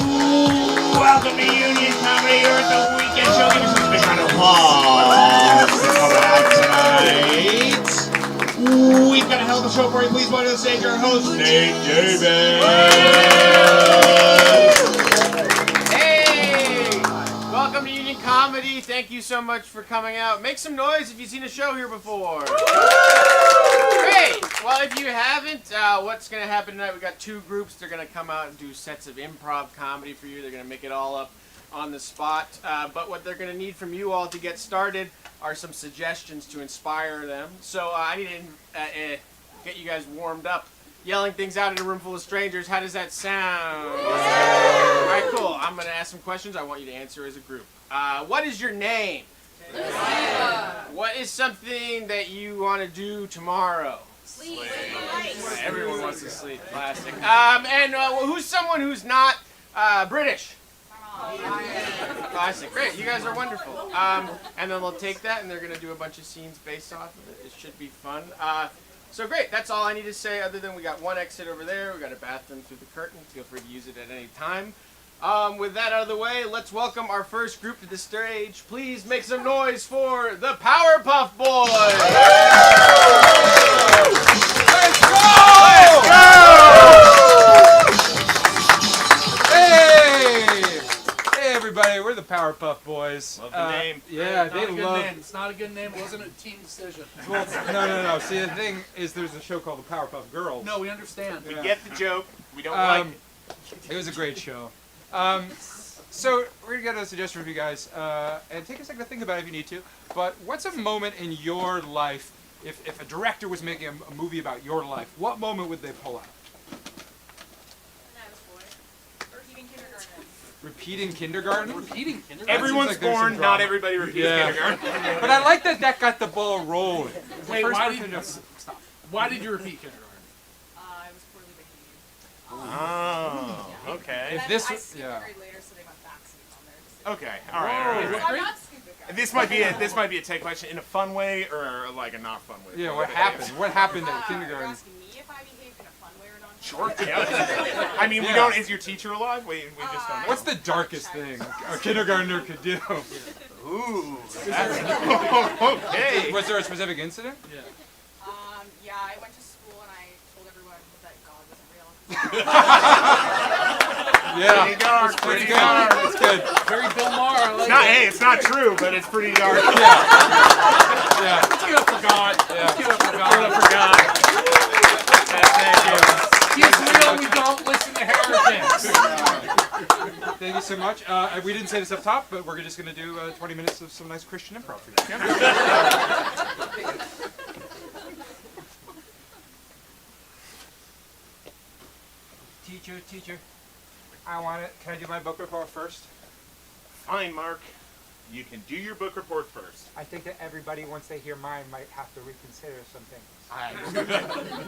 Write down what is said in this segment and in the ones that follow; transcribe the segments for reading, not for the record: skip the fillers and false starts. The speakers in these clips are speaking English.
Welcome to Union Comedy here at the weekend show. Give us a big round of applause for coming out tonight. We've got a hell of a show for you. Please welcome to the stage our host, Nate Davis. Hey! Welcome to Union Comedy. Thank you so much for coming out. Make some noise if you've seen a show here before. Great! Well, if you haven't, what's going to happen tonight, we've got two groups. They're going to come out and do sets of improv comedy for you. They're going to make it all up on the spot. But what they're going to need from you all to get started are some suggestions to inspire them. So I need to get you guys warmed up. Yelling things out in a room full of strangers. How does that sound? All right, cool. I'm going to ask some questions. I want you to answer as a group. What is your name? What is something that you want to do tomorrow? Sleep. Everyone wants to sleep. Classic. And who's someone who's not British? Classic. Great. You guys are wonderful. And then they'll take that and they're going to do a bunch of scenes based off of it. It should be fun. So great. That's all I need to say other than we got one exit over there. We got a bathroom through the curtain. Feel free to use it at any time. With that out of the way, let's welcome our first group to the stage. Please make some noise for the Powerpuff Boys! Let's go! Let's go! Hey! Hey everybody, we're the Powerpuff Boys. Love the name. Yeah, Not they a good love... name. It's not a good name. It wasn't a team decision. Well, no. See, the thing is there's a show called the Powerpuff Girls. No, we understand. We get the joke. We don't like it. It was a great show. So we're going to get a suggestion from you guys, and take a second to think about it if you need to, but what's a moment in your life, if a director was making a movie about your life, what moment would they pull out? Repeating kindergarten? Repeating kindergarten. Everyone's Seems like there's born, some not drama. everybody repeats Yeah. kindergarten. But I like that got the ball rolling. The Wait, first why person did you... to- Stop. Why did you repeat kindergarten? I was poorly behaved. Oh, okay. If this I was- skipped yeah. a grade later, so they went backseat on there. Okay, all right. All right. Whoa. I'm Great. not stupid, guys. This might be a take question in a fun way or like a not fun way. Yeah, what happened? What happened at You're kindergarten? asking me if I behaved in a fun way or not? Sure. Yeah. I mean, we Yeah. don't. Is your teacher alive? We just don't know. What's the darkest thing a kindergartner could do? Ooh. That's, okay. Was there a specific incident? Yeah. Yeah, I went to school and I told everyone that God wasn't real. Yeah. Pretty dark. Pretty Pretty good. dark. It's good. Very Bill Maher. I like Not, it. hey, it's not true, but it's pretty dark. Yeah. Give it up for God. Yeah. Give it up for Give it God. up for God. Thank you. He's real. We don't listen to heretics. Thank you so much. We didn't say this up top, but we're just going to do 20 minutes of some nice Christian improv for you. Teacher, I want it. Can I do my book report first? Fine, Mark. you can do your book report first. I think that everybody, once they hear mine, might have to reconsider some things. I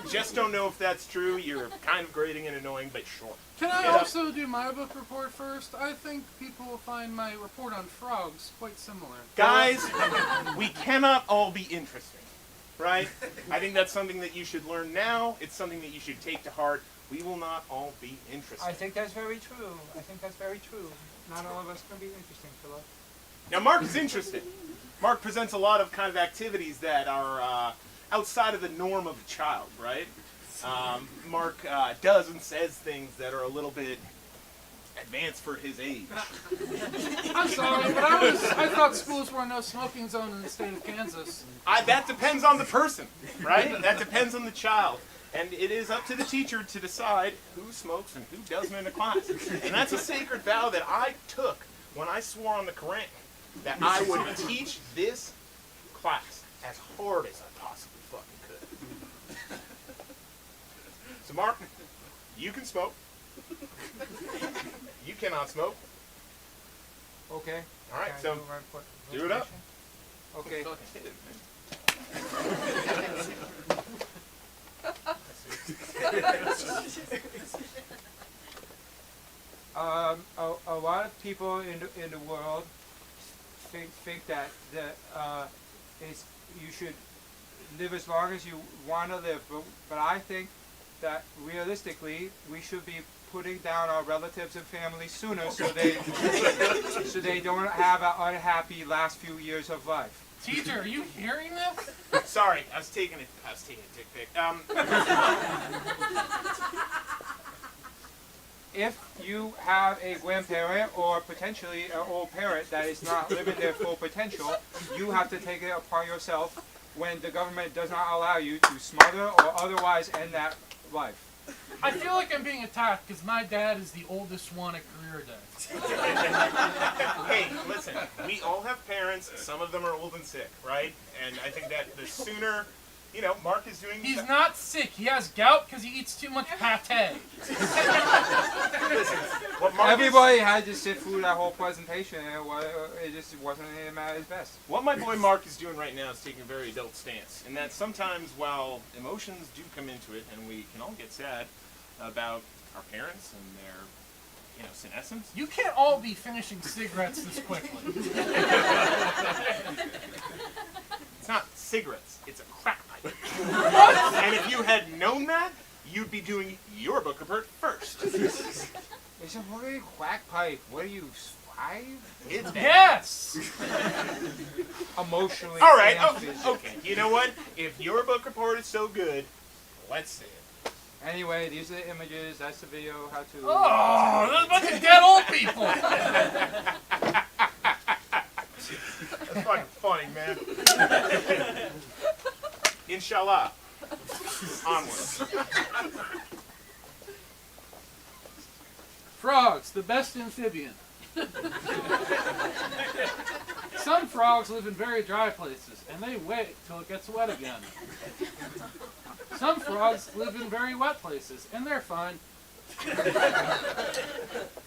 just don't know if that's true. You're kind of grating and annoying, but sure. Can I Get up. also do my book report first? I think people will find my report on frogs quite similar. Guys, we cannot all be interesting, right? I think that's something that you should learn now. It's something that you should take to heart. We will not all be interesting. I think that's very true. I think that's very true. Not all of us can be interesting, Philip. Now, Mark is interested. Mark presents a lot of kind of activities that are outside of the norm of a child, right? Mark does and says things that are a little bit advanced for his age. I'm sorry, but I thought schools were a no smoking zone in the state of Kansas. That depends on the person, right? That depends on the child. And it is up to the teacher to decide who smokes and who doesn't in the class. And that's a sacred vow that I took when I swore on the Quran that I would teach this class as hard as I possibly fucking could. So Mark, you can smoke. You cannot smoke. Okay. All right, Can I so do my report- do it up. Okay. A lot of people in the world think that you should live as long as you want to live, but I think that realistically we should be putting down our relatives and family sooner so they don't have an unhappy last few years of life. Teacher, are you hearing this? Sorry, I was taking a dick pic. If you have a grandparent or potentially an old parent that is not living their full potential, you have to take it upon yourself when the government does not allow you to smother or otherwise end that life. I feel like I'm being attacked because my dad is the oldest one at career day. Hey, listen, we all have parents. Some of them are old and sick, right? And I think that the sooner, Mark is doing... He's not sick. He has gout because he eats too much pate. Listen, what Mark Everybody had to sit through that whole presentation and it just wasn't him at his best. What my boy Mark is doing right now is taking a very adult stance. And that sometimes, while emotions do come into it, and we can all get sad about our parents and their, senescence. You can't all be finishing cigarettes this quickly. It's not cigarettes, it's a crack pipe. What? And if you had known that, you'd be doing your book report first. It's a fucking quack pipe. What are you, 5? It's bad. Yes. Emotionally. All right, and physically. okay. You know what? If your book report is so good, let's see it. Anyway, these are the images. That's the video. How to. Oh, there's a bunch of dead old people. That's fucking funny, man. Inshallah. Onwards. Frogs, the best amphibian. Some frogs live in very dry places, and they wait till it gets wet again. Some frogs live in very wet places, and they're fine.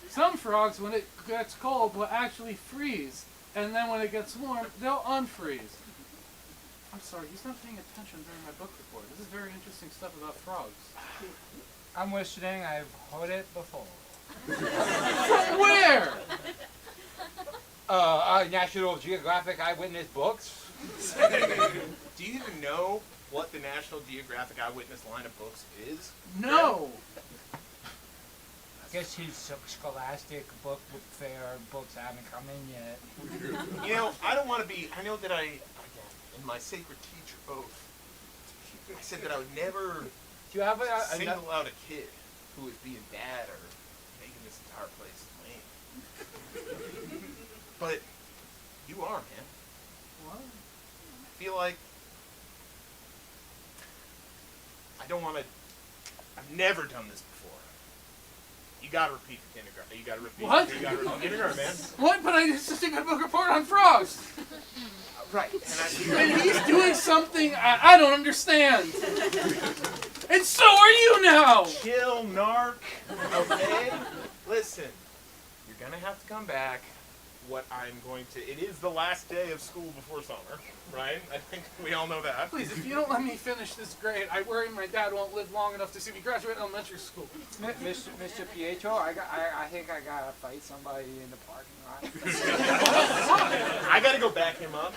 Some frogs, when it gets cold, will actually freeze, and then when it gets warm, they'll unfreeze. I'm sorry, he's not paying attention during my book report. This is very interesting stuff about frogs. I'm listening. I've heard it before. From where? National Geographic Eyewitness books. Do you even know what the National Geographic Eyewitness line of books is? No. I guess his Scholastic book fair books haven't come in yet. I don't want to be... I know that in my sacred teacher oath, I said that I would never Do you have a single out a kid who is being bad or making this entire place lame. But you are, man. What? I feel like I don't want to... I've never done this before. You gotta repeat the kindergarten. You gotta repeat. What? You gotta repeat kindergarten, man. What? But I just did a book report on frogs. Right. And he's doing something I don't understand. And so are you now. Chill, narc. Okay? Listen, you're gonna have to come back what I'm going to. It is the last day of school before summer, right? I think we all know that. Please, if you don't let me finish this grade, I worry my dad won't live long enough to see me graduate elementary school. Mr. Pietro, I think I gotta fight somebody in the parking lot. I gotta go back him up.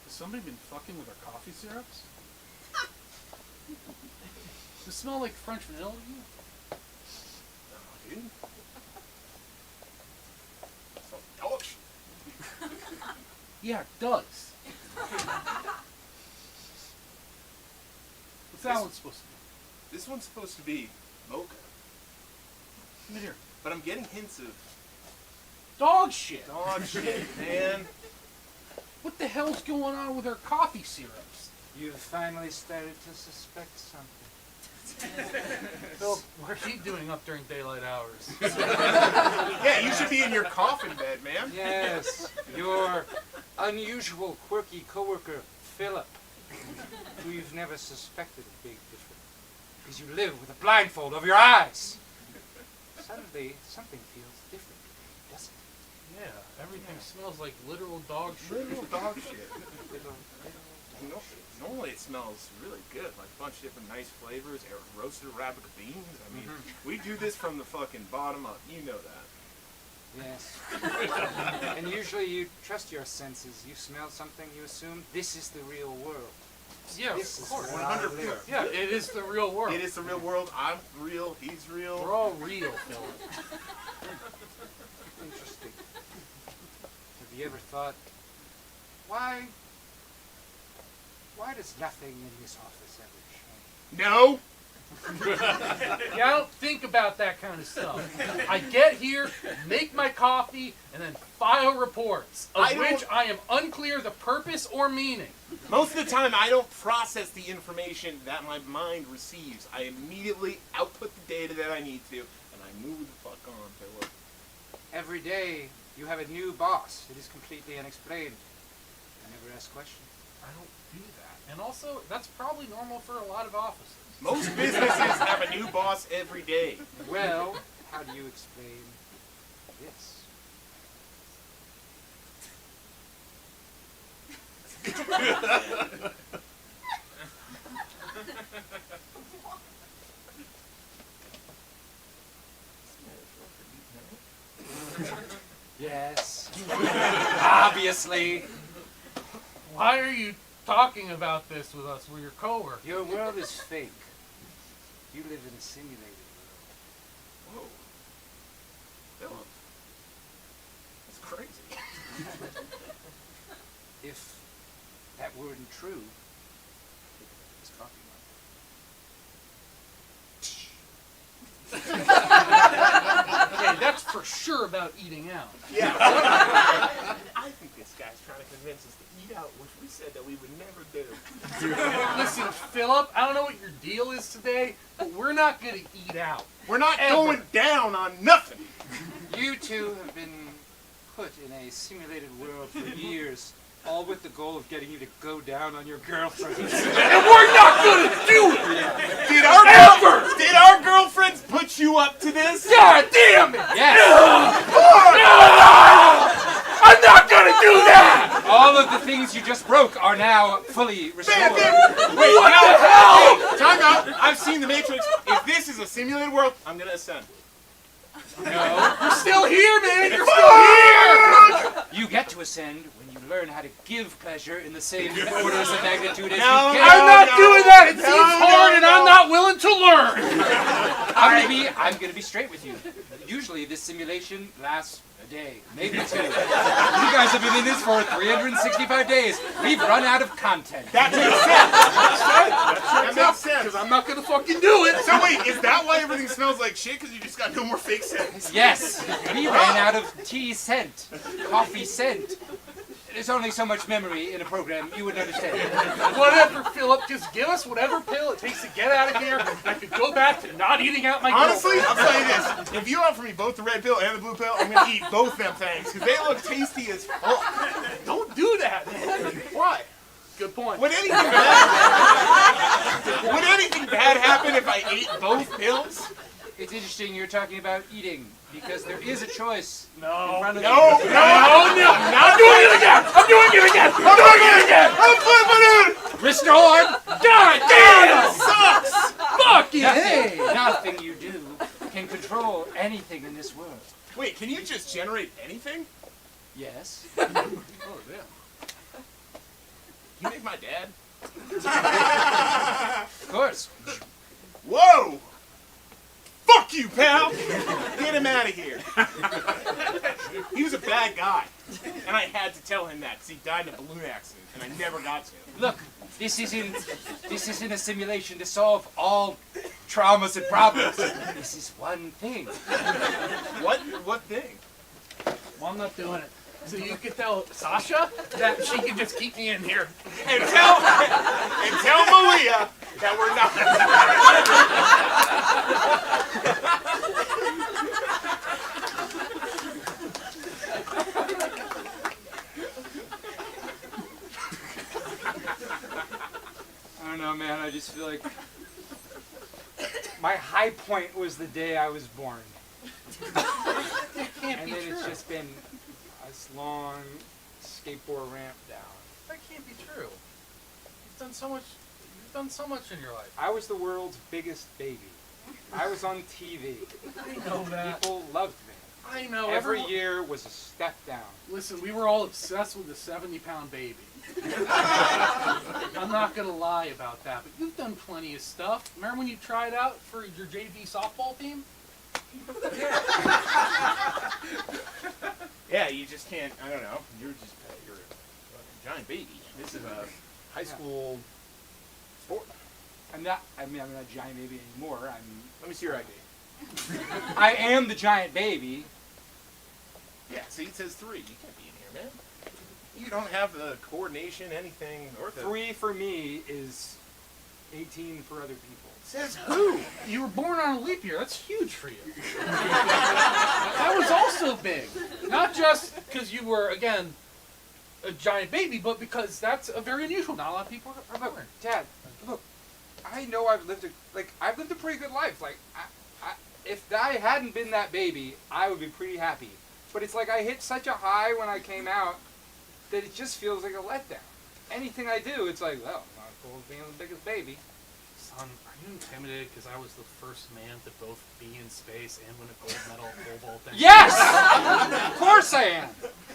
Has somebody been fucking with our coffee syrups? Does it smell like French vanilla to you? Dude. So dog shit. Yeah, it does. What's that one supposed to be? This one's supposed to be mocha, Come in here. but I'm getting hints of Dog shit. dog shit, man. What the hell's going on with our coffee syrups? You've finally started to suspect something. Phil, what are you doing up during daylight hours? Yeah, you should be in your coffin bed, man. Yes, your unusual, quirky coworker, Philip, who you've never suspected of being different, because you live with a blindfold over your eyes. Suddenly, something feels different, doesn't it? Yeah, everything smells like literal dog shit. Literal dog shit. Little Normally it smells really good, like a bunch of different nice flavors, roasted Arabica beans. I mean, we do this from the fucking bottom up. You know that. Yes. And usually you trust your senses. You smell something, you assume this is the real world. Yeah, This of is course. where I 100%. live. Yeah, it is the real world. It is the real world. I'm real. He's real. We're all real, Phil. Interesting. Have you ever thought, why does nothing in this office ever change? No. Yeah, I don't think about that kind of stuff. I get here, make my coffee, and then file reports, of which I am unclear the purpose or meaning. Most of the time, I don't process the information that my mind receives. I immediately output the data that I need to, and I move the fuck on to work. Every day you have a new boss. It is completely unexplained. I never ask questions. I don't do that. And also, that's probably normal for a lot of offices. Most businesses have a new boss every day. Well, how do you explain this? Yes. Obviously. Why are you talking about this with us? We're your coworkers. Your world is fake. You live in a simulated world. Whoa. Philip. That's crazy. If that weren't true, this coffee Hey, that's for sure about eating out. Yeah. I think this guy's trying to convince us to eat out, which we said that we would never do. Listen, Philip, I don't know what your deal is today, but we're not going to eat out. We're not Ever. going down on nothing. You two have been put in a simulated world for years, all with the goal of getting you to go down on your girlfriend. And we're not going to do it! Did our girlfriends put you up to this? God damn it! Yes! I'm not going to do that! All of the things you just broke are now fully restored. Wait, what the hell? Hey, time out. I've seen The Matrix. If this is a simulated world, I'm gonna ascend. No. You're still here, man! You're still here! You get to ascend when you learn how to give pleasure in the same orders of magnitude as No, you give. I'm not doing that! It No, seems hard and I'm not willing to learn! I'm gonna be straight with you. Usually this simulation lasts a day, maybe 2. You guys have been in this for 365 days. We've run out of content. That makes sense. That makes sense. Because I'm not going to fucking do it! So wait, is that why everything smells like shit? Because you just got no more fake scents? Yes, we ran out of tea scent, coffee scent. There's only so much memory in a program. You wouldn't understand. Whatever, Philip. Just give us whatever pill it takes to get out of here. I could go back to not eating out my Honestly, girlfriend. I'll tell you this. If you offer me both the red pill and the blue pill, I'm going to eat both them things because they look tasty as fuck. Don't do that, man. Why? Good point. Would anything bad happen if I ate both pills? It's interesting you're talking about eating because there is a choice in No. front of No, you. no, I'm doing it again. I'm doing it again. I'm doing it again. I'm flipping it! Mr. Horn, God damn! Sucks! Fuck you. Nothing, nothing you do can control anything in this world. Wait, can you just generate anything? Yes. Oh, damn. You make my dad? Of course. Whoa! Fuck you, pal! Get him out of here. He was a bad guy. And I had to tell him that because he died in a balloon accident and I never got to. Look, this isn't a simulation to solve all traumas and problems. This is one thing. What thing? Well, I'm not doing it. So you could tell Sasha that she can just keep me in here. And tell Malia that we're not. I don't know, man. I just feel like my high point was the day I was born. Can't And be then true. it's just been this long skateboard ramp down. That can't be true. You've done so much. You've done so much in your life. I was the world's biggest baby. I was on TV. I know that. People loved me. I know. Every everyone- year was a step down. Listen, we were all obsessed with the 70-pound baby. I'm not gonna lie about that, but you've done plenty of stuff. Remember when you tried out for your JV softball team? Yeah, you just can't. I don't know. You're a giant baby. This is a high school sport. I'm not a giant baby anymore. Let me see your ID. I am the giant baby. Yeah, see, it says 3. You can't be in here, man. You don't have the coordination, anything, or the... 3 for me is 18 for other people. Says who? You were born on a leap year. That's huge for you. That was also big. Not just because you were, again, a giant baby, but because that's a very unusual. Not a lot of people are born. Dad, look, I know I've lived a pretty good life. Like, if I hadn't been that baby, I would be pretty happy. But it's like I hit such a high when I came out that it just feels like a letdown. Anything I do, it's like, well, I'm not cool as being the biggest baby. Son, are you intimidated because I was the first man to both be in space and win a gold medal pole vault thing? Yes! Of course I am!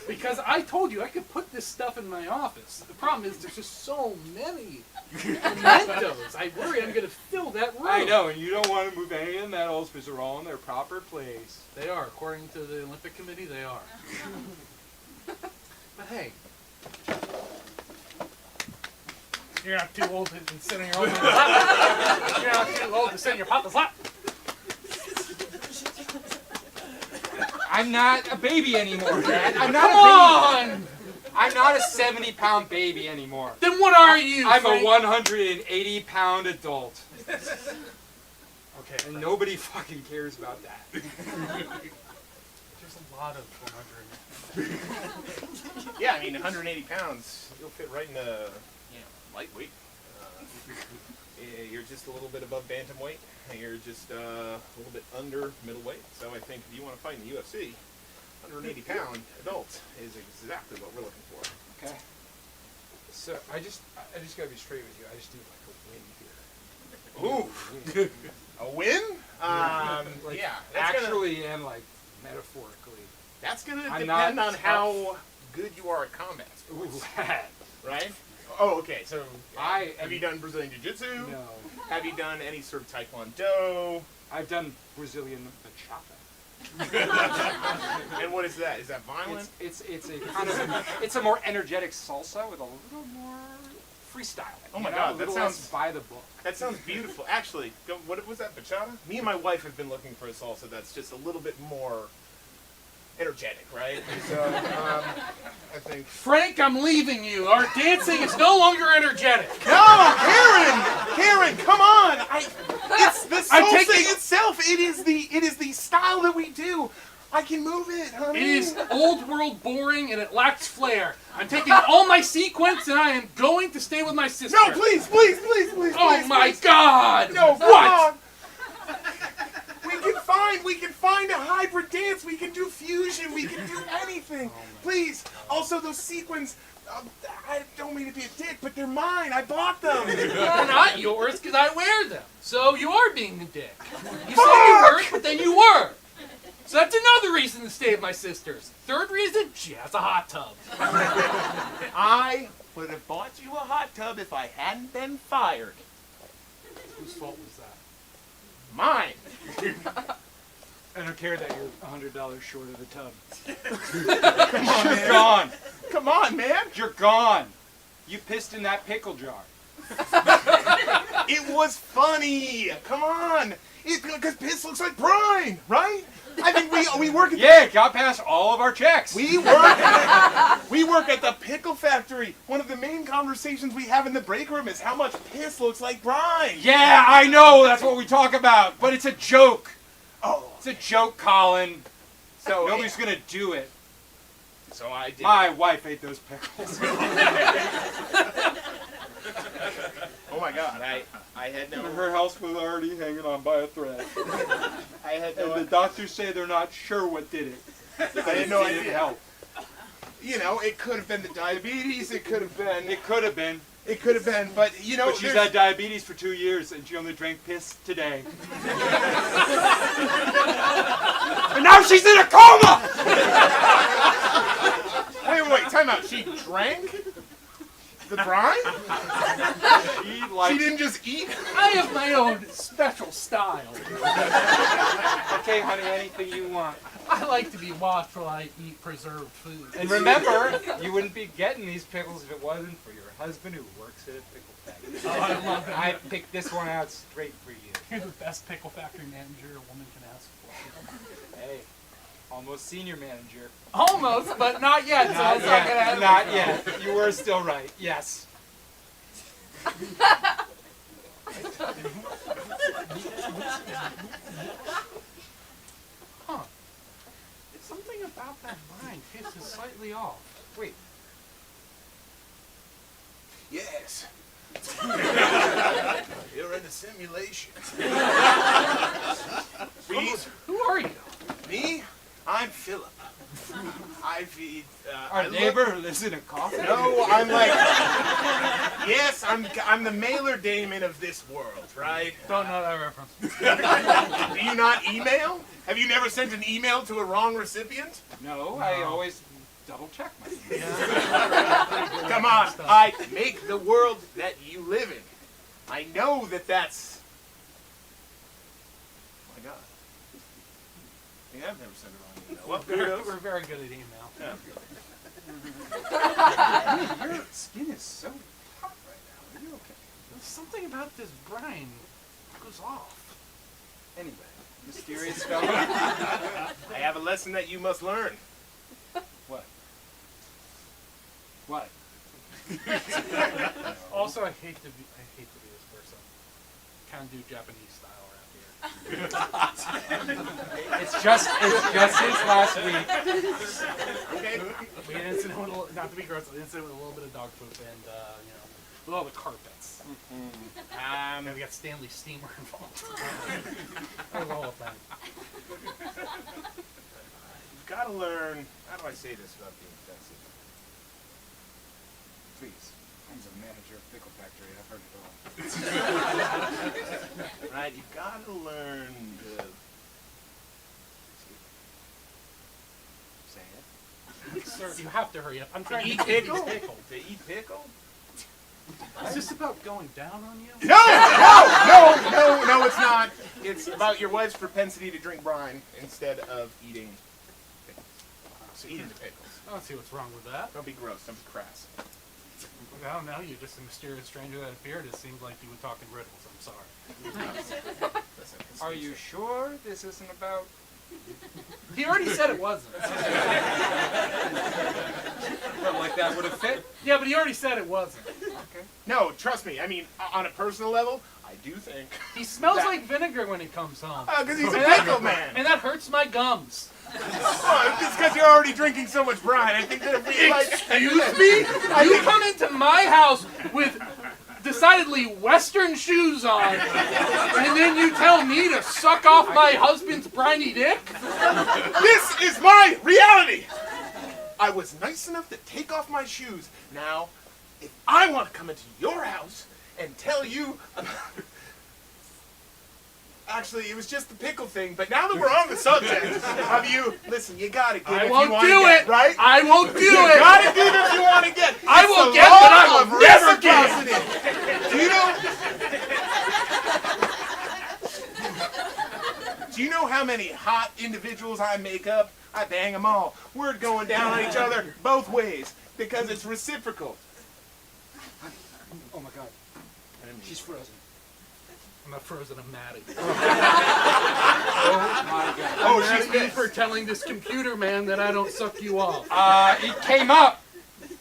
Because I told you I could put this stuff in my office. The problem is there's just so many mementos. I worry I'm going to fill that room. I know, and you don't want to move any of the medals because they're all in their proper place. They are. According to the Olympic Committee, they are. But hey, you're not too old to sit in your own lap. You're not too old to sit in your papa's lap. I'm not a baby anymore, Dad. I'm not Come a baby. on! I'm not a 70-pound baby anymore. Then what are you? I'm a Frank? 180-pound adult. Okay, And Frank. nobody fucking cares about that. There's a lot of 100. Yeah, I mean, 180 pounds, you'll fit right in a, lightweight. You're just a little bit above bantamweight. You're just a little bit under middleweight. So I think if you want to fight in the UFC, 180-pound adult is exactly what we're looking for. Okay. So I just gotta be straight with you. I just need like a win here. Ooh, a win? Like, Yeah, that's actually and like metaphorically. That's gonna I'm depend not on how good you are at combat Ooh, sports, right? Oh, okay. So I have you done Brazilian Jiu-Jitsu? No. Have you done any sort of Taekwondo? I've done Brazilian bachata. And what is that? Is that violent? It's a kind of it's a more energetic salsa with a little more freestyle. Oh my you know, God, a that little less sounds- by the book. That sounds beautiful. Actually, what was that, bachata? Me and my wife have been looking for a salsa that's just a little bit more energetic, right? So, I think dancing. Frank, I'm leaving you. Our dancing is no longer energetic. No, Karen, come on! It's the I'm soul taking- thing itself. It is the style that we do. I can move it, honey. It is old world boring and it lacks flair. I'm taking all my sequence and I am going to stay with my sister. No, please. Oh my God! No, come What? on. We can find a hybrid dance. We can do fusion. We can do anything. Please. Also, those sequins. I don't mean to be a dick, but they're mine. I bought them. They're not yours because I wear them. So you are being a dick. You said you weren't, but then you were. So that's another reason to stay with my sister's. Third reason, she has a hot tub. I would have bought you a hot tub if I hadn't been fired. Whose fault was that? Mine. I don't care that you're $100 short of the tub. Come on, You're man. gone. Come on, man. You're gone. You pissed in that pickle jar. It was funny. Come on. Because piss looks like brine, right? I think we work at Yeah, got past all of our checks. we work at the pickle factory. One of the main conversations we have in the break room is how much piss looks like brine. Yeah, I know. That's what we talk about. But it's a joke. Oh, It's a joke, Colin. so Nobody's gonna do it. So I did. My wife ate those pickles. Oh my God, I had no. Her house was already hanging on by a thread. I had And no. the doctors say they're not sure what did it. I had no It didn't idea. help. You know, it could have been the diabetes. It could have been. It could have been. It could have been. But you know, But she's there's- had diabetes for 2 years and she only drank piss today. And now she's in a coma! Wait, time out. She drank the brine? She didn't just eat? I have my own special style. Okay, honey, anything you want. I like to be watched while I eat preserved food. And remember, you wouldn't be getting these pickles if it wasn't for your husband who works at a pickle factory. Oh, I love it. I picked this one out straight for you. You're the best pickle factory manager a woman can ask for. Hey, almost senior manager. Almost, but not yet. So Not it's not gonna yet. happen. Not yet. You were still right. Yes. Huh. Something about that line tastes slightly off. Wait, Yes. You're in a simulation. Please? Who are you? Me? I'm Philip. I feed. Our I look- neighbor who lives in a coffin? No, I'm like. Yes, I'm the mailer Damon of this world, right? Don't know that reference. Do you not email? Have you never sent an email to a wrong recipient? No, I always double check myself. Come on, I make the world that you live in. I know that that's. Oh my God. Yeah, I've never sent a wrong email. Well, kudos. We're very good at email. Yeah. Your skin is so hot right now. Are you okay? There's something about this brine goes off. Anyway, mysterious fellow. I have a lesson that you must learn. What? What? Also, I hate to be this person. Kind of do Japanese style around here. It's just since last week. Okay? We had an incident with not to be gross, an incident with a little bit of dog poop and with all the carpets. And we got Stanley Steamer involved. That was the whole thing. You've got to learn. How do I say this without being offensive? Please. I'm the manager of Pickle Factory. I've heard it all. Right? You've got to learn to. Say it. Sir, you have to hurry up. I'm trying Eat to pickle? eat pickle. To eat pickle? Is this about going down on you? No, it's not. It's about your wife's propensity to drink brine instead of eating pickles. So eating the pickles. I don't see what's wrong with that. Don't be gross. Don't be crass. I don't know. You're just a mysterious stranger that appeared. It seemed like you would talk in riddles. I'm sorry. Listen, Are you sure this isn't about... He already said it wasn't. But like think that would have fit. Yeah, but he already said it wasn't. No, trust me. I mean, on a personal level, I do think. He smells That- like vinegar when he comes home. Because he's a And that- pickle man. And that hurts my gums. Oh, it's because you're already drinking so much brine. I think that if we like. Excuse me? You come into my house with decidedly Western shoes on, and then you tell me to suck off my husband's briny dick? This is my reality. I was nice enough to take off my shoes. Now, if I want to come into your house and tell you about... Actually, it was just the pickle thing, but now that we're on the subject of you, listen, you gotta get I if won't you want to do get, it. right? I won't do You it. gotta do it if you want to get. I It's will the get, law but I will of never get. reciprocity. Do you know how many hot individuals I make up? I bang them all. Word going down on each other both ways because it's reciprocal. Oh my God. She's frozen. I'm not frozen, I'm mad at you. Oh my God. Oh, I'm she's mad at you pissed. for telling this computer man that I don't suck you off. It came up.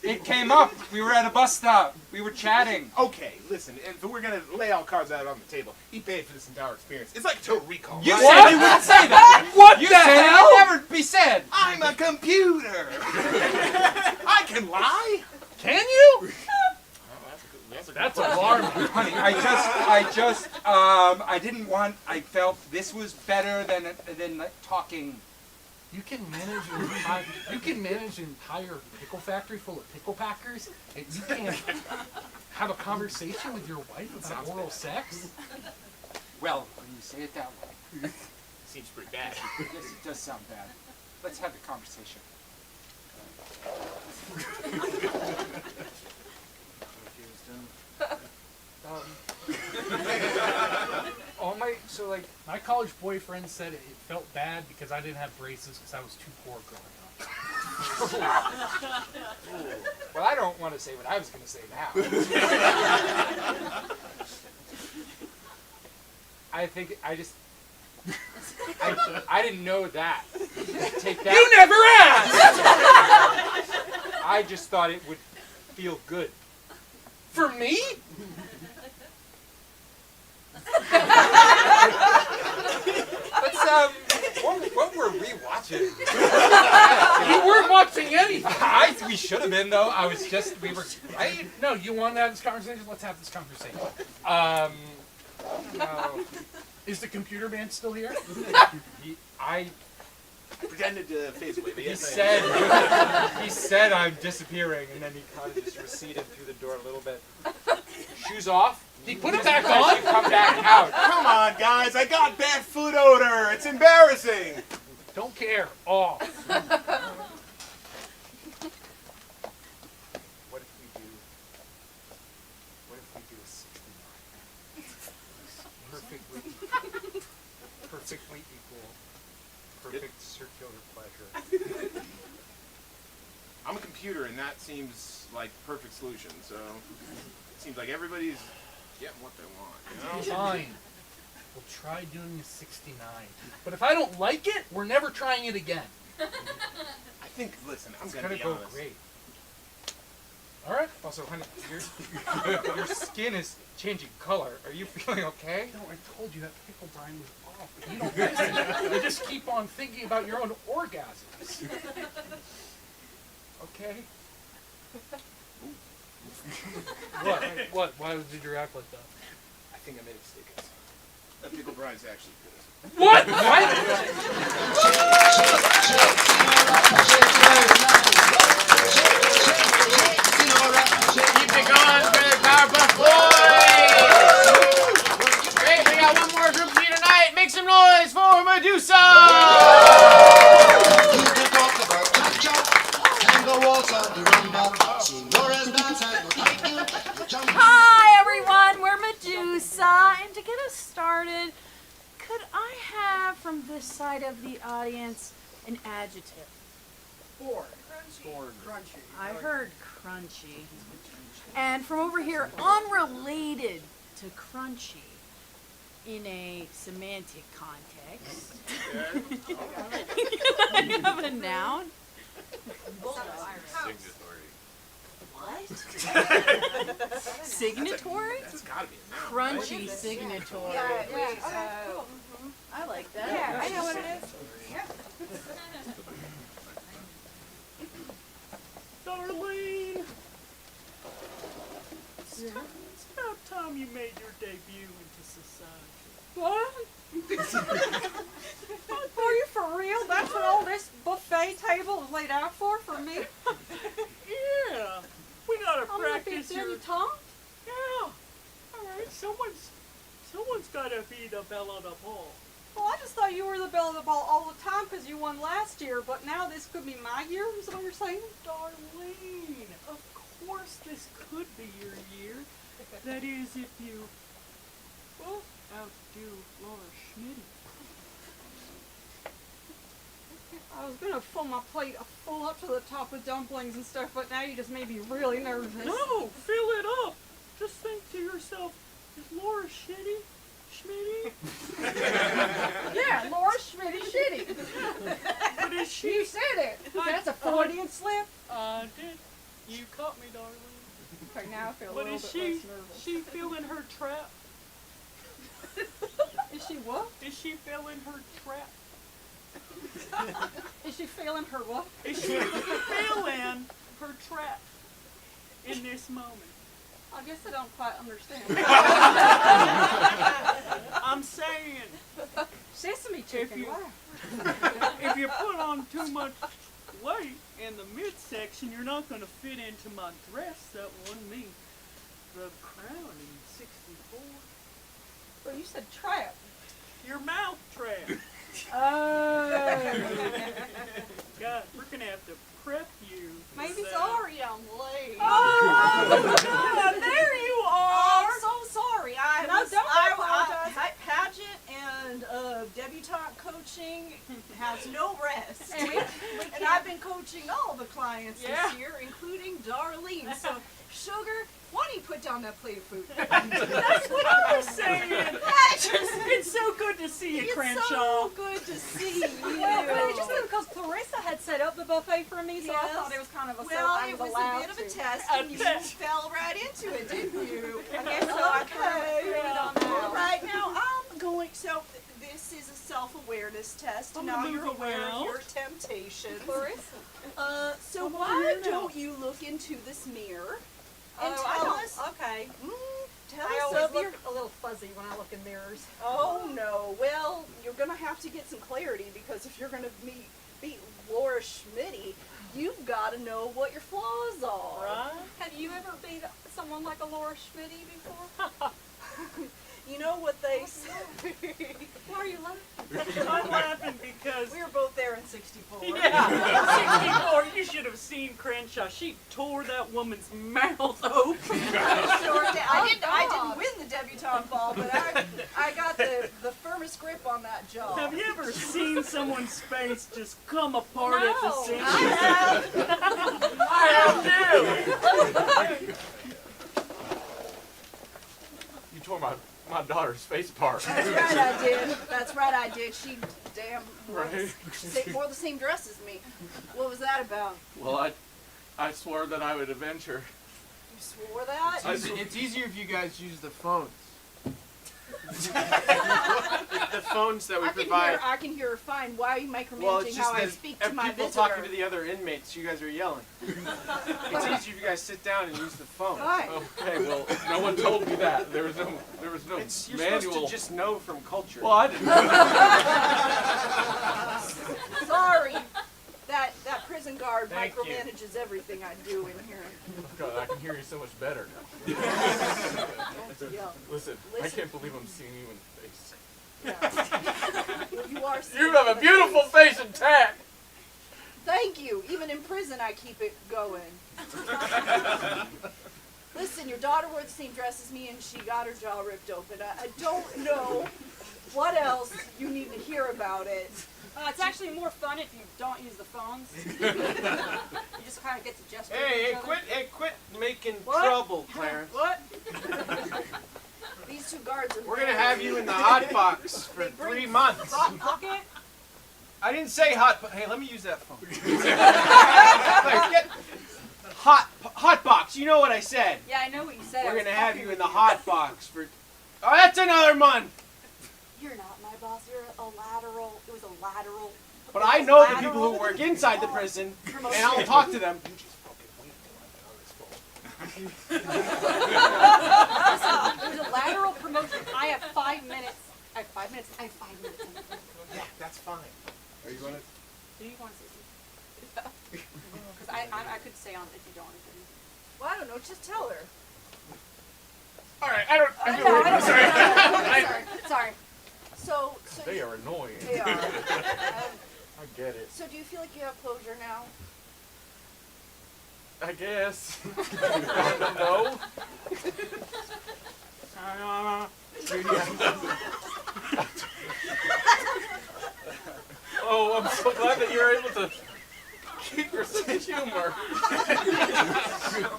It came up. We were at a bus stop. We were chatting. Okay, listen, if we're gonna lay all cards out on the table, he paid for this entire experience. It's like Total Recall. You right? said you wouldn't say that. What You the said it hell? would never be said. I'm a computer. I can lie. Can you? That's That's alarming. Honey, I didn't want. I felt this was better than like, talking. You can manage an entire pickle factory full of pickle packers, and you can't have a conversation with your wife about oral sex? Well, when you say it that way, Seems pretty bad. yes, it does sound bad. Let's have the conversation. All my, so like, My college boyfriend said it felt bad because I didn't have braces because I was too poor growing up. well, I don't want to say what I was going to say now. I think I just, I didn't know that. Take that. You never asked! I just thought it would feel good. For me? Let's what were we watching? You weren't watching anything. We should have been though. We were right. No, you want to have this conversation? Let's have this conversation. No. Is the computer man still here? I pretended to phase away, but He yes, I am. said I'm disappearing, and then he kind of just receded through the door a little bit. Shoes off. He put it back You on? come back out. Come on, guys, I got bad foot odor. It's embarrassing. Don't care. Off. What if we do a 69? Perfectly equal, perfect circular pleasure. I'm a computer, and that seems like perfect solution. So it seems like everybody's getting what they want. You know? Fine. We'll try doing a 69. But if I don't like it, we're never trying it again. I think. Listen, I'm It's gonna gonna be go honest. great. All right? Also, honey, your skin is changing color. Are you feeling okay? No, I told you that pickle brine was off. But you don't listen. You just keep on thinking about your own orgasms. Okay. What? Why did you react like that? I think I made a mistake. Guys. That pickle bride's actually good. What? Keep it going for the Powerpuff Boys! Great, we got one more group for you tonight. Make some noise for Medusa! Hi everyone, we're Medusa, and to get us started, could I have from this side of the audience an adjective? Crunchy. I heard crunchy. And from over here, unrelated to crunchy in a semantic context. Can I have a noun? right? Signatory? That's gotta be a noun. Crunchy signatory. I like that. Yeah, I know what it is. Darlene! It's about time you made your debut into society. What? Are you for real? That's what all this buffet table is laid out for me? Yeah, we gotta I'm gonna be practice your... debutante? Yeah, alright, someone's gotta be the belle of the ball. Well, I just thought you were the belle of the ball all the time because you won last year, but now this could be my year, is that what you're saying? Darlene, of course this could be your year. That is if you, well, outdo Laura Schmidt. I was gonna fill my plate full up to the top with dumplings and stuff, but now you just made me really nervous. No, fill it up. Just think to yourself, is Laura shitty? Schmitty? Yeah, Laura Schmitty. But is she? You said it. That's a Freudian slip. I did. You caught me, darling. Okay, now I feel a But little is bit less nervous. she feeling her trap? Is she what? Is she feeling her trap? Is she feeling her what? Is she feeling her trap in this moment? I guess I don't quite understand. I'm saying, Sesame if chicken. you, Wow. if you put on too much weight in the midsection, you're not going to fit into my dress that won me the crown in '64. Well, you said trap. Your mouth trap. Oh. God, we're going to have to prep you. for Maybe that. sorry I'm late. Oh, there you are. I'm so sorry. I No, was, don't apologize. pageant and debutante coaching has no rest. And And I've been coaching all the clients Yeah. this year, including Darlene. So, Sugar, why don't you put down that plate of food? That's what I was saying. It's so good to see you, It's Crenshaw. so good to see you. Well, it's just because Clarissa had set up the buffet for me, so I Yes. thought it was kind of a Well, I it was was allowed a bit of a to. test, A and you test. fell right into it, didn't you? I guess so. I kind of threw it on All out. right, now I'm going. So this is a self-awareness test. I'm Now gonna you're move aware around. of your temptations. Clarissa. So I'm over why here now. don't you look into this mirror and I tell don't- us? Okay. Tell I us always of your. look a little fuzzy when I look in mirrors. Oh no. Well, you're gonna have to get some clarity because if you're gonna beat Laura Schmitty, you've got to know what your flaws are. Right? Have you ever beat someone like a Laura Schmitty before? You know what they say. Why are you laughing? I'm laughing because We were both there in '64. yeah, 64. You should have seen Crenshaw. She tore that woman's mouth open. Sure did. I didn't God. win the debutante ball, but I got the firmest grip on that jaw. Have you ever seen someone's face just come apart at the No. seams? I have. I have too. You tore my daughter's face apart. That's right, I did. That's right, I did. She Right. wore the same dress as me. What was that about? Well, I swore that I would avenge her. You swore that? It's easier if you guys use the phones. The phones that we provide. I can hear her fine. Why are you micromanaging Well, it's just how I that speak to if my people visitor? talking to the other inmates, you guys are yelling. It's easier if you guys sit down and use the phone. Fine. Okay, well, no one told me that. There was no You're manual. supposed to just know from culture. Well, I didn't know. Sorry. That prison guard Thank you. micromanages everything I do in here. God, I can hear you so much better. Don't yell. Listen, I Listen. can't believe I'm seeing you in the face. Yeah. Well, you are. You have a beautiful face intact. Thank you. Even in prison, I keep it going. Listen, your daughter wore the same dress as me, and she got her jaw ripped open. I don't know what else you need to hear about it. It's actually more fun if you don't use the phones. You just kind of get to gesture. to each other. Quit making What? trouble, Clarence. What? These two guards are. We're gonna have you in the hot box for 3 months. Hot pocket? I didn't say hot, but hey, let me use that phone. Hey, hot box. You know what I said. Yeah, I know what you said. I We're was gonna have fucking you with in the hot box for. Oh, that's another month. You're not my boss. You're a lateral. It was a lateral. But it I was know the lateral people who work inside the prison, promotion. and I'll talk to them. Listen, it was a lateral promotion. I have 5 minutes. I have 5 minutes. I have 5 minutes. Yeah, that's fine. Are you gonna? Do you want to say something? Because I could stay on if you don't want to say anything. Well, I don't know. Just tell her. All right, I don't. I feel No, weird. I I'm don't sorry. Sorry. So They are annoying. They are. I get it. So do you feel like you have closure now? I guess. I don't know. Oh, I'm so glad that you're able to keep your sense of humor.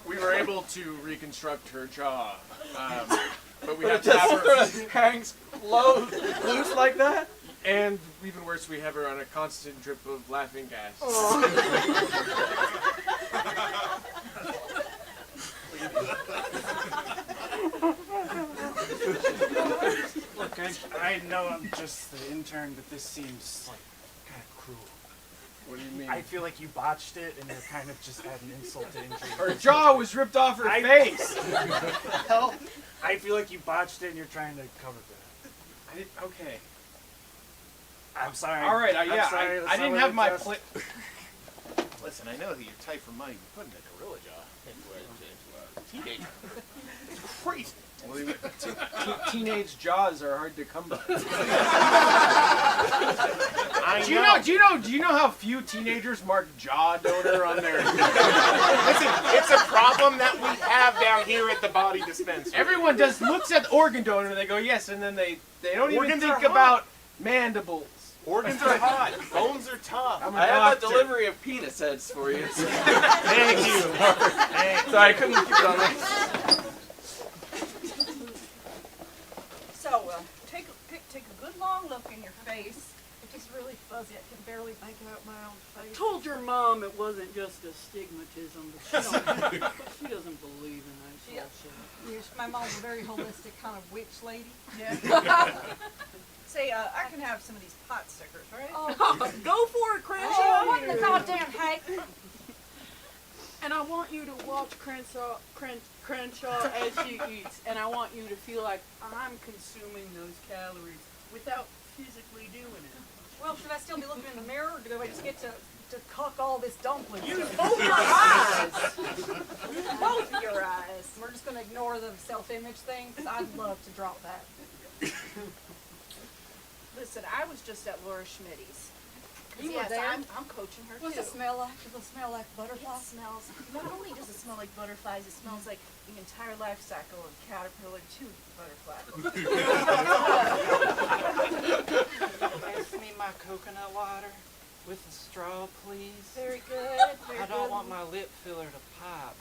We were able to reconstruct her jaw, but we But have it to have just her. sort of hangs low, loose like that? And even worse, we have her on a constant drip of laughing gas. Look, I know I'm just the intern, but this seems like kind of cruel. What do you mean? I feel like you botched it, and you're kind of just adding insult to injury. Her jaw was ripped off her face. Hell, I feel like you botched it, and you're trying to cover that. Okay. I'm sorry. All right. I'm Yeah. sorry, I that's didn't not have my what it plate. Listen, I know that you're tight for money, but putting a gorilla jaw into a teenager. It's crazy. Teenage jaws are hard to come by. Do you know how few teenagers mark jaw donor on their? Listen, it's a problem that we have down here at the body dispensary. Everyone looks at the organ donor and they go yes, and then they don't even Organs think are about mandibles. Organs are hot. Bones are tough. I'm a I have a doctor. delivery of penis heads for you. Thank you. Sorry, I couldn't keep it on there. So take a good long look in your face. It's really fuzzy. I can barely make out my own face. Told your mom it wasn't just astigmatism, but she doesn't believe in that bullshit. Yes, my mom's a very holistic kind of witch lady. Yeah. Say, I can have some of these pot stickers, right? Oh, Go for it, Crenshaw! oh what the goddamn heck? And I want you to watch Crenshaw as she eats, and I want you to feel like I'm consuming those calories without physically doing it. Well, should I still be looking in the mirror, or do I just get to cook all this dumpling? Use both your eyes. Both your eyes. We're just going to ignore the self-image thing, because I'd love to drop that. Listen, I was just at Laura Schmitty's. You were Yes, there? I'm coaching her What's too. it smell like? Does it smell like butterfly? It smells, not only does it smell like butterflies, it smells like the entire life cycle of caterpillar to butterfly. Pass me my coconut water with a straw, please. Very good, very I don't good. want my lip filler to pop.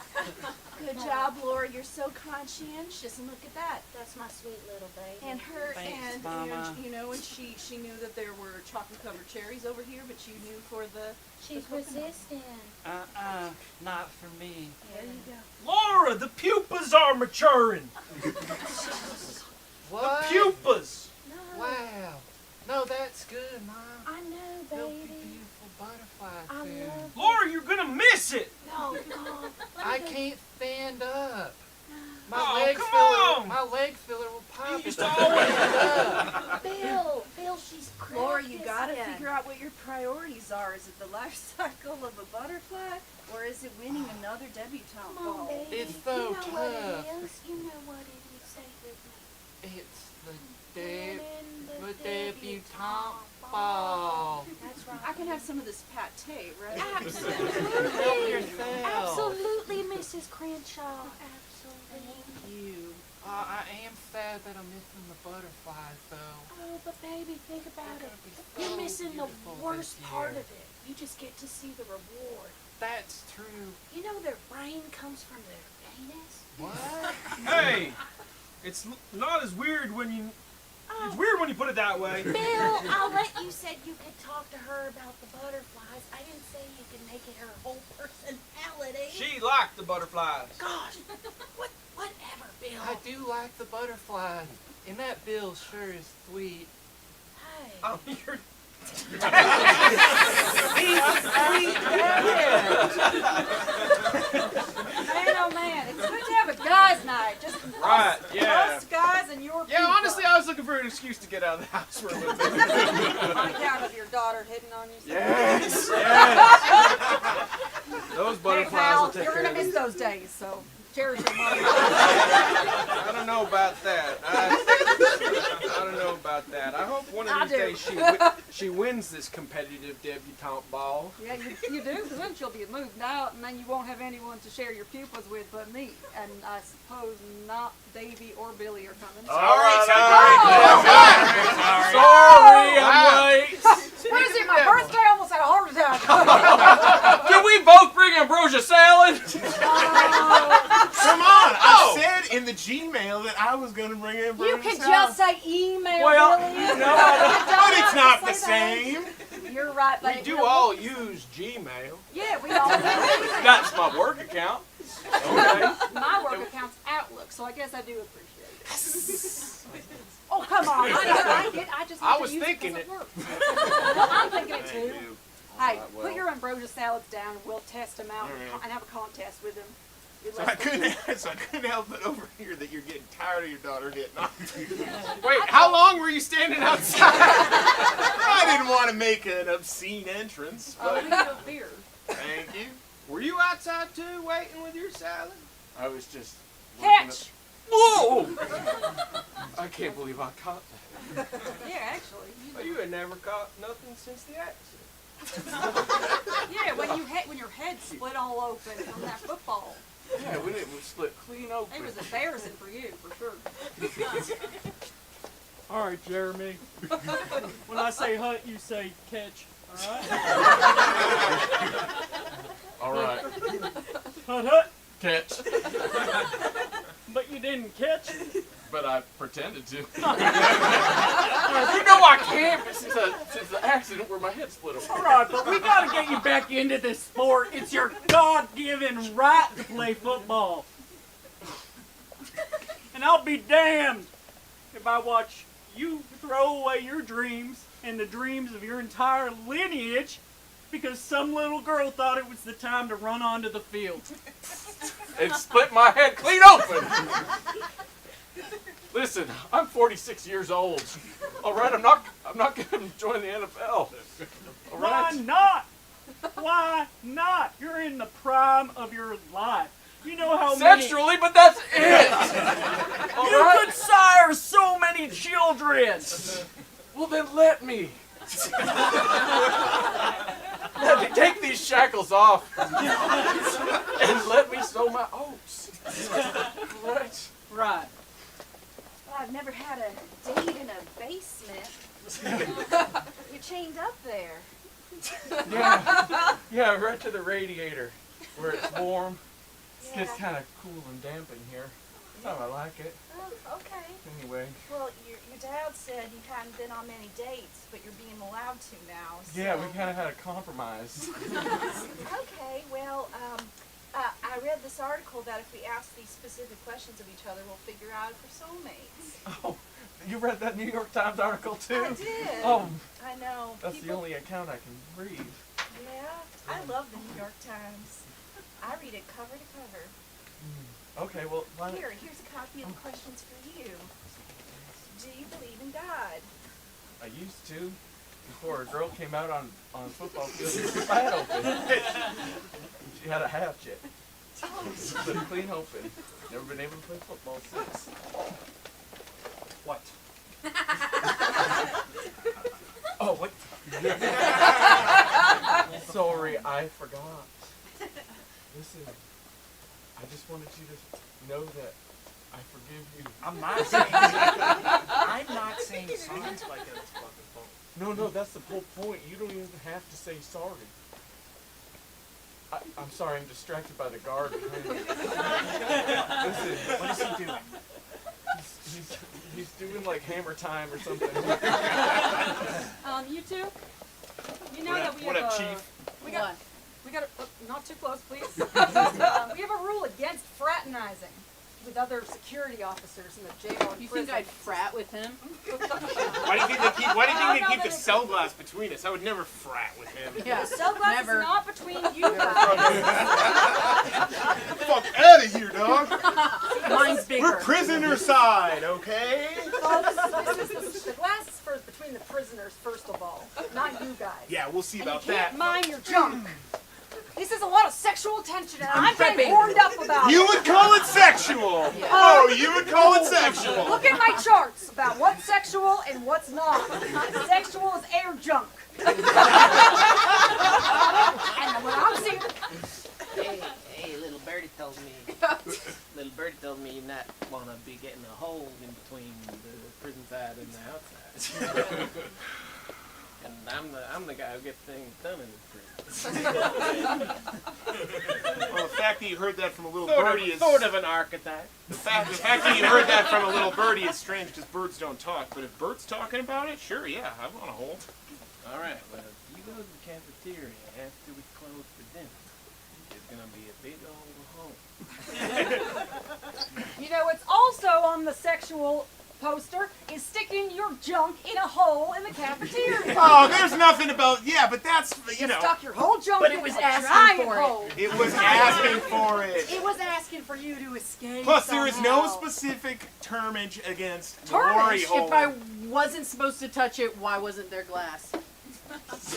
Good job, Laura. You're so conscientious, and look at that. That's my sweet little baby. And her, Thanks, and Mama. you know, and she knew that there were chocolate-covered cherries over here, but you knew for the. She's the coconut. resistant. Not for me. There you go. Laura, the pupas are maturing. What? Pupas. No, Wow. No, that's good, Mom. I know, They'll be baby. beautiful butterflies I soon. love Laura, you're gonna miss it. No, God. I can't stand up. My Oh, leg come filler. on. My leg filler will pop. You if used I to always- stand up. Bill, she's cracked Laura, you this gotta again. figure out what your priorities are. Is it the life cycle of a butterfly, or is it winning another debutante Come on, ball? baby. It's so you know tough. what it is. You know what it is. Say it with me. It's the Winning the debutante ball. That's right. I can have some of this pate, right? Help Absolutely. yourself. Absolutely, Mrs. Crenshaw. Absolutely. You. I am sad that I'm missing the butterflies, though. Oh, but baby, think about They're it. gonna be You're so missing the beautiful worst this part year. of it. You just get to see the reward. That's true. You know their brain comes from their penis? What? Hey, it's not as weird when you. It's weird when you put it that way. Bill, I'll let you said you could talk to her about the butterflies. I didn't say you could make it her whole personality. She liked the butterflies. Gosh, whatever, Bill. I do like the butterflies. And that Bill sure is sweet. Hey. Oh, you're... Man, oh man, it's good to have a guys' night. Just Right, yeah. us guys and your Yeah, people. honestly, I was looking for an excuse to get out of the house for a little bit. On account of your daughter hitting on you. Yes, yes. Those Hey, butterflies pal, will take you're care gonna of miss you. those days, so cherish them. I don't know about that. I don't know about that. I hope one I of these do. days she wins this competitive debutante ball. Yeah, you do, because then she'll be moved out, and then you won't have anyone to share your pupas with but me. And I suppose not Davy or Billy are coming. All right, Sorry, I'm Wow. late. What is it, my birthday? I almost had a heart attack. Did we both bring ambrosia salad? Come on! I said in the Gmail that I was going to bring in You can salad. just say email, Well, Billy. no, But it's not the Say same. that. You're right, We but do all use Gmail. Yeah, we all do. That's my work account. Okay. My work account's Outlook, so I guess I do appreciate it. Oh, come on. I like it. I just I have to was use thinking it. 'cause it. works. Well, I'm thinking it too. Hey, Alright, well. put your ambrosia salads down and we'll test them out Alright. and have a contest with them. So I couldn't help but overhear that you're getting tired of your daughter hitting on you. Wait, how long were you standing outside? I didn't want to make an obscene entrance, Oh, but we need a beer. thank you. Were you outside too, waiting with your salad? I was just Catch! Whoa! I can't believe I caught that. Yeah, actually. Well, you had never caught nothing since the accident. Yeah, when your head split all open from that football. Yeah, when it was split clean open. It was embarrassing for you, for sure. All right, Jeremy. When I say hunt, you say catch. All right? all right. Hunt, hunt. Catch, But you didn't catch. but I pretended to. You know I can't since the accident where my head split open. All right, but we got to get you back into this sport. It's your God-given right to play football. And I'll be damned if I watch you throw away your dreams and the dreams of your entire lineage because some little girl thought it was the time to run onto the field. It split my head clean open. Listen, I'm 46 years old. All right, I'm not going to join the NFL. All Why right. not? Why not? You're in the prime of your life. You know how Sexually, but that's it. many... You could sire so many children. Well, then let me. Let me take these shackles off and let me sow my oats. Right. Right. Well, I've never had a date in a basement. You're chained up there. Yeah, right to the radiator where it's warm. It gets kind of cool and damp in here. Oh, I like it. Oh, okay. Anyway. Well, your dad said you hadn't been on many dates, but you're being allowed to now. So. Yeah, we kind of had a compromise. Okay, well, I read this article that if we ask these specific questions of each other, we'll figure out if we're soulmates. Oh, you read that New York Times article too? I did. Oh, I know. that's the only account I can read. Yeah, I love the New York Times. I read it cover to cover. Okay, well, why don't... Here's a copy of the questions for you. Do you believe in God? I used to, before a girl came out on the football field with her head open. She had a hatchet. But clean open. Never been able to play football since. What? Oh, what? Sorry, I forgot. Listen, I just wanted you to know that I forgive you. I'm not saying sorry. No, that's the whole point. You don't even have to say sorry. I'm sorry, I'm distracted by the guard behind me. Listen, What is he doing? he's He's doing like hammer time or something. You two, you know What that up- we what have up, a, Chief? we got, not too close, please. We have a rule against fraternizing with other security officers in the jail and You prison. think I'd frat with him? Why do you think they keep? Why do you think they keep the cell glass between us? I would never frat with him. Yeah. The cell glass Never. is not between you guys. Fuck out of here, dog. Mine's bigger. We're prisoner side, okay? The glass is for between the prisoners, first of all, not you guys. Yeah, we'll see And about you that. can't mime your junk. This is a lot of sexual tension, and I'm prepping. getting horned up about You it. would call it sexual. Oh, you would call it sexual. Look at my charts about what's sexual and what's not. Sexual is air junk. And when I'm seeing Hey, little birdie told me you not want to be getting a hole in between the prison side and the outside. And I'm the guy who gets things done in the prison. Well, the fact that you heard that from a little Sort birdie is of an archetype. the fact that you heard that from a little birdie is strange because birds don't talk. But if Bert's talking about it, sure, yeah, I want to hold. All right, well, if you go to the cafeteria after we close for dinner, there's gonna be a big old hole. you know, it's also on the sexual poster is sticking your junk in a hole in the cafeteria. Oh, there's nothing about but that's You stuck your whole junk But in it was a asking giant for it. hole. It was asking for it. It was asking for you to escape. Plus, there is no somehow. specific termage against Termage? glory hole. If I wasn't supposed to touch it, why wasn't there glass?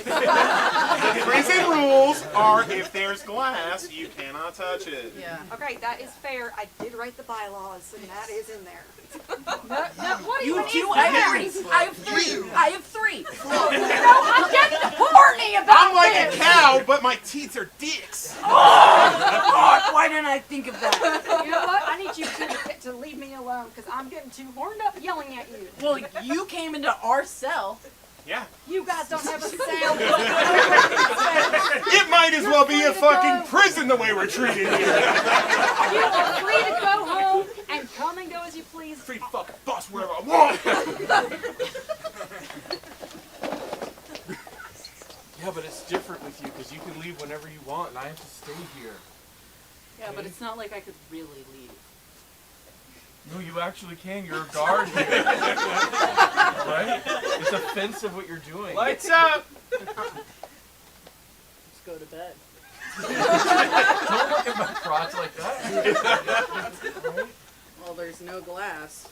The prison rules are if there's glass, you cannot touch it. Yeah. Okay, that is fair. I did write the bylaws, and that is in there. What You even two, is I there? have three. I have three. No, I'm getting horny about I'm like this. a cow, but my teeth are dicks. God, why didn't I think of that? You know what? I need you to leave me alone because I'm getting too horned up yelling at you. Well, you came into our cell. Yeah. You guys don't have a sound. It might as well be a fucking prison the way we're treated here. You are free to go home and come and go as you please. Free to fucking bust wherever I want. Yeah, but it's different with you because you can leave whenever you want, and I have to stay here. Yeah, but it's not like I could really leave. No, you actually can. You're a guard here. Right? It's offensive what you're doing. Lights up! Let's go to bed. Don't look at my crotch like that. Well, there's no glass.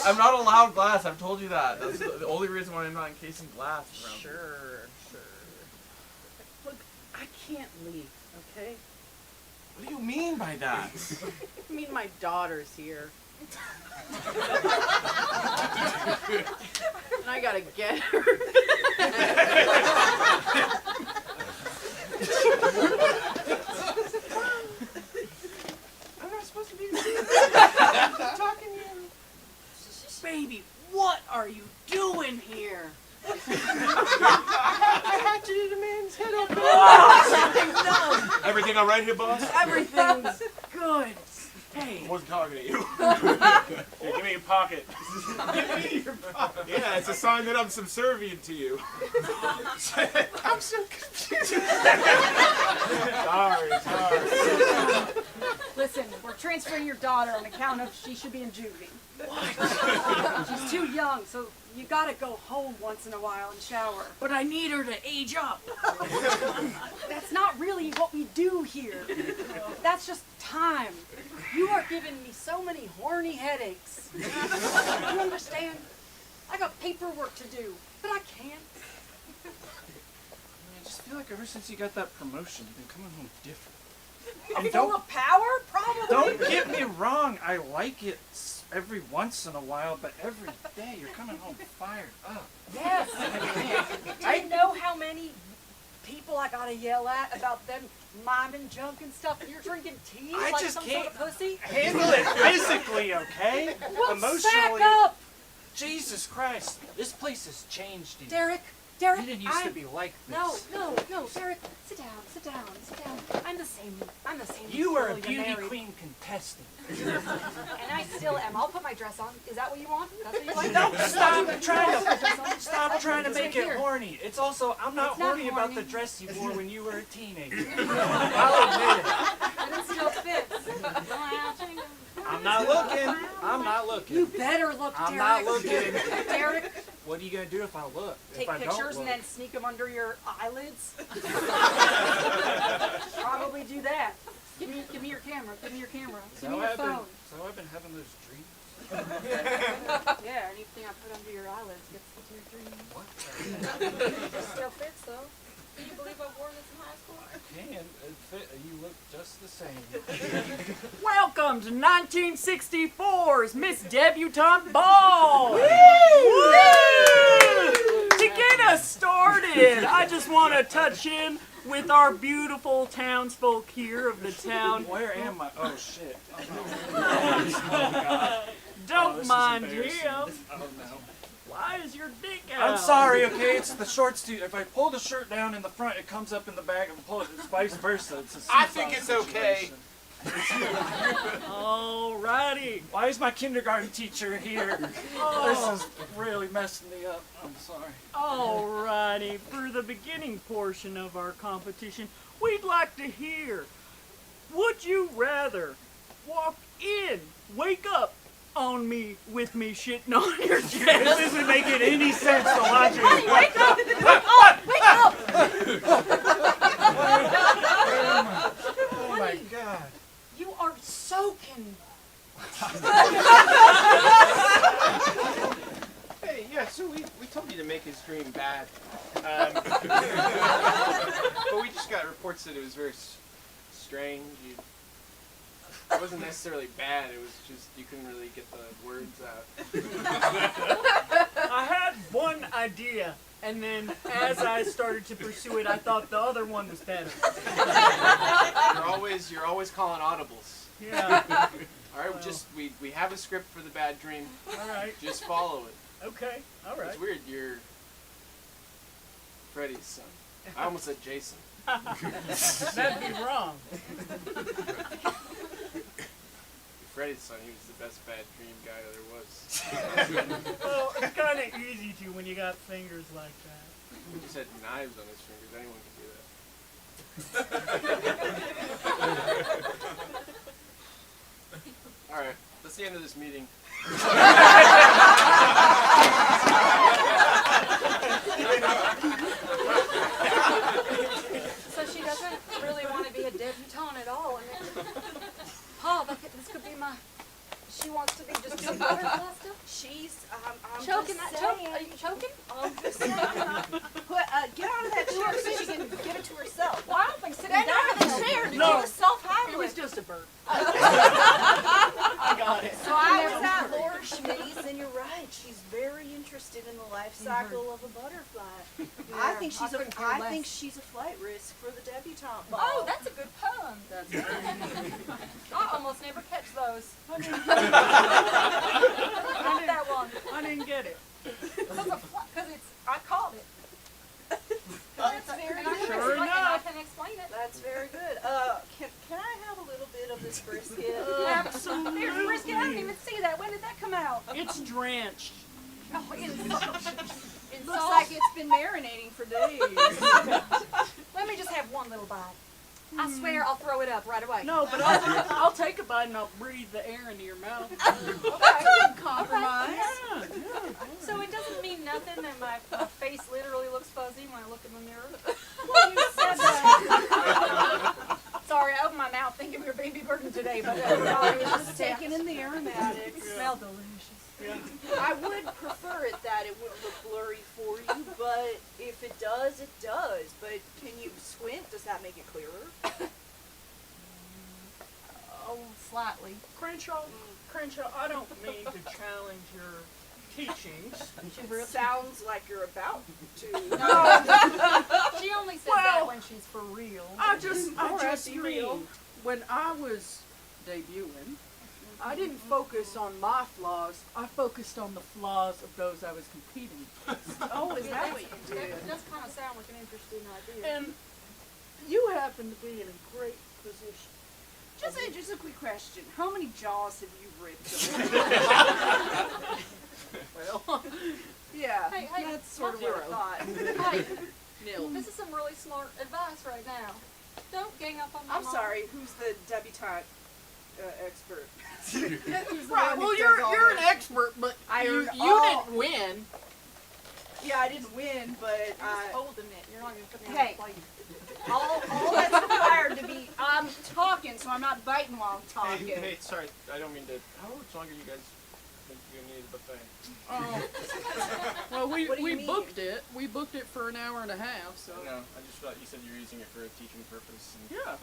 I'm not allowed glass. I've told you that. That's the only reason why I'm not encasing glass around. Sure. Look, I can't leave, okay? What do you mean by that? I mean, my daughter's here. And I gotta get her. I'm not supposed to be talking to you. Baby, what are you doing here? I had to do the man's head open. Oh, no. Everything all right here, boss? Everything's good. Hey. I wasn't talking to you. Here, give me your pocket. Give me your pocket. Yeah, it's a sign that I'm subservient to you. I'm so confused. Sorry. Listen, we're transferring your daughter on account of she should be in juvie. What? She's too young, so you gotta go home once in a while and shower. But I need her to age up. That's not really what we do here. That's just time. You are giving me so many horny headaches. You understand? I got paperwork to do, but I can't. I just feel like ever since you got that promotion, you've been coming home different. I'm full of power, probably. Don't get me wrong, I like it every once in a while, but every day you're coming home fired up. Yes. I know how many people I gotta yell at about them miming junk and stuff. You're drinking tea I like just some can't sort of pussy. handle it physically, okay? Well, Emotionally. back up, Jesus Christ, this place has changed you. Derek. Derek, You didn't used to be like this. No, Derek, sit down. I'm the same. You were a girl you beauty married. queen contestant. And I still am. I'll put my dress on. Is that what you want? That's what you want? No, stop trying to make it horny. It's also, I'm not It's not horny about the horny. dress you wore when you were a teenager. I'll admit it. But it still fits. I'm not looking. You better look, Derek. I'm not looking. Derek, What are you gonna do if I look? take if I pictures don't and look? then sneak them under your eyelids. Probably do that. Give me your camera. Give me your phone. So I've been having those dreams. Yeah, anything I put under your eyelids gets into your dreams. What? It still fits though. Can you believe I wore this in high school? I can. You look just the same. Welcome to 1964's Miss Debutante Ball! Woo! To get us started, I just want to touch in with our beautiful townsfolk here of the town. Where am I? Oh shit. Don't this is mind embarrassing. him. Oh no. Why is your dick out? I'm sorry, okay? It's the shorts too. If I pull the shirt down in the front, it comes up in the back. If I pull it, it's vice versa. It's a I think seesaw it's okay. situation. Alrighty. Why is my kindergarten teacher here? This is really messing me up. I'm sorry. Alrighty. For the beginning portion of our competition, we'd like to hear, would you rather walk in, wake up on me with me shitting on your chest? This isn't making any sense to logic. Honey, wake up! Wake up! Oh my god. You are soaking. Hey, yeah, so we told you to make his dream bad. But we just got reports that it was very strange. It wasn't necessarily bad, it was just you couldn't really get the words out. I had one idea, and then as I started to pursue it, I thought the other one was better. You're always calling audibles. Yeah. Alright, we have a script for the bad dream. Alright. Just follow it. Okay. Alright. It's weird, you're Freddy's son. I almost said Jason. That'd be wrong. Freddy's son, he was the best bad dream guy there was. Well, it's kind of easy to when you got fingers like that. He just had knives on his fingers. Anyone can do that. Alright, that's the end of this meeting. So she doesn't really want to be a debutante at all. And Paul, this could be my. She wants to be just a butterfly stuff. She's, I'm Choking just that saying. choke? Are you choking? I'm just saying. Get out of that chair so she can give it to herself. Well, I don't think sitting Get down out of the chair to No. do a It self-highlight. was just a bird. I got it. So I was at Laura Schmitty's, and you're right. She's very interested in the life cycle of a butterfly. I think she's a flight risk for the debutante ball. Oh, that's a good pun. That's I almost never catch those. I got that one. I didn't get it. Because I caught it. That's very And I can good. Sure explain- and I enough. can explain it. That's very good. Can I have a little bit of this brisket? Absolutely. There's brisket. I didn't even see that. When did that come out? It's drenched. Oh, in Looks sauce. like it's been marinating for days. Let me just have one little bite. I swear I'll throw it up right away. No, but I'll take a bite and I'll breathe the air into your mouth. That's a good compromise. Yeah. So it doesn't mean nothing that my face literally looks fuzzy when I look in the mirror? Well, you said that. Sorry, I opened my mouth thinking we were baby burden today, but I was just taking in the aromatics. It smelled delicious. I would prefer it that it wouldn't look blurry for you, but if it does, it does. But can you squint? Does that make it clearer? Oh, slightly. Crenshaw, I don't mean to challenge your teachings. Sounds like you're about to. No. She only says that Well, when she's for real. I just Alright, be mean, real. when I was debuting, I didn't focus on my flaws. I focused on the flaws of those I was competing with. Oh, is that what you did? That does kind of sound like an interesting idea. And you happen to be in a great position. Just a quick question. How many jaws have you ripped? Well, Yeah, Hey, that's sort of what I thought. Hey, nil. this is some really smart advice right now. Don't gang up on my I'm mom. sorry, who's the debutante expert? Right. Well, you're an expert, but I you earned all- didn't win. Yeah, I didn't win, but You're just holding it. You're not even putting it Hey. on the plate. all that's required to be, I'm talking, so I'm not biting while I'm talking. Hey, sorry, I don't mean to. How much longer you guys think you need the buffet? Well, What do you we mean? booked it. We booked it for an hour and a half. So No, I just thought you said you were using it for a teaching purpose. And yeah.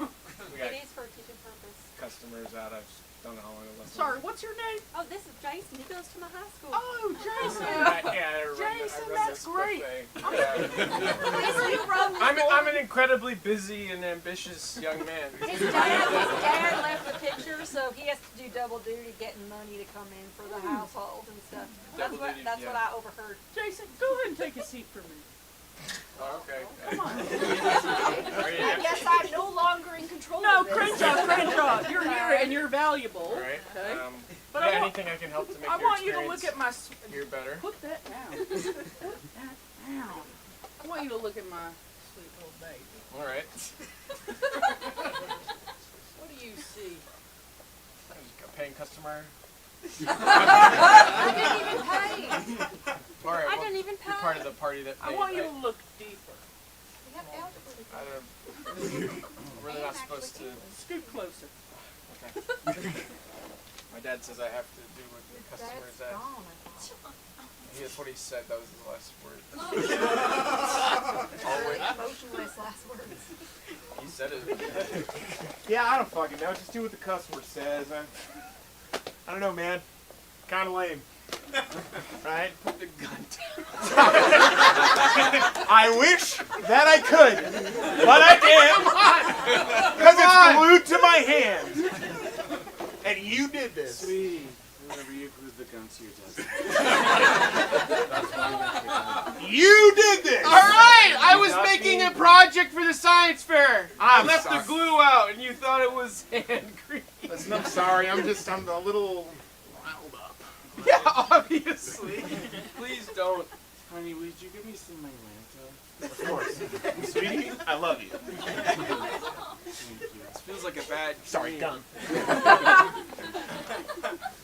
we got It is for a teaching purpose. customers out. I don't know how long it was. Sorry, what's your name? Oh, this is Jason. He goes to my high school. Oh, Jason. I Jason, run that's this great. buffet. Jason, you run this I'm an incredibly busy and ambitious young man. His dad left the picture, so he has to do double duty getting money to come in for the household and stuff. Double duty, That's what yeah. I overheard. Jason, go ahead and take a seat for me. Oh, okay. Come on. Are you, I guess I'm no longer in control No, of this. Crenshaw, you're here and you're valuable. all right. Okay. But But I want- anything I can help to make I your want you to experience look at my. here better. Put that down. Put that down. I want you to look at my sweet little baby. All right. What do you see? A paying customer. I didn't even pay. All right. I well, didn't even you're pay. part of the party that I paid, want you right? to look deeper. We have algebra to do. I don't. I'm really not supposed to. Scoot closer. Okay. My dad says I have to do with the customers that. Gone, That's what he said. That was his last word. Very emotionless last words. He said it. Yeah, I don't fucking know. Just do what the customer says. I don't know, man. Kind of lame. Right? Put the gun down. I wish that I could, but I can't. Because it's glued to my hand. And you did this. Sweet. Whenever you glued the gun to your desk. You did this. All right, I was Not making me. a project for the science fair. I I'm left sorry. the glue out, and you thought it was hand cream. Listen, I'm sorry. I'm a little riled up. Yeah, obviously. Please don't. Honey, would you give me some of my Lanta? Of course. Sweetie, I love you. This feels like a bad Sorry, dream. done.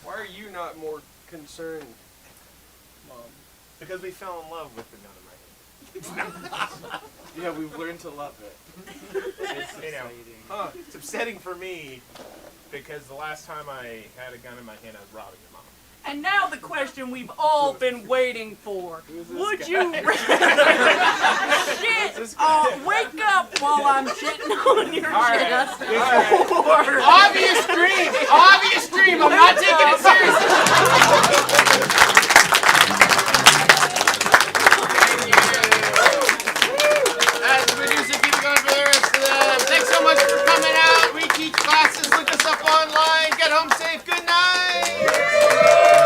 Why are you not more concerned, Mom? Because we fell in love with the gun in my hand. Yeah, we've learned to love it. It's You know, exciting. it's upsetting for me because the last time I had a gun in my hand, I was robbing your mom. And now the question we've all been waiting for. Would you rather shit, wake up while I'm shitting on your chest? Or Obvious dream. Obvious dream. I'm not taking it seriously. That's Medusa. Keep it going for the rest of them. Thanks so much for coming out. We teach classes. Look us up online. Get home safe. Good night.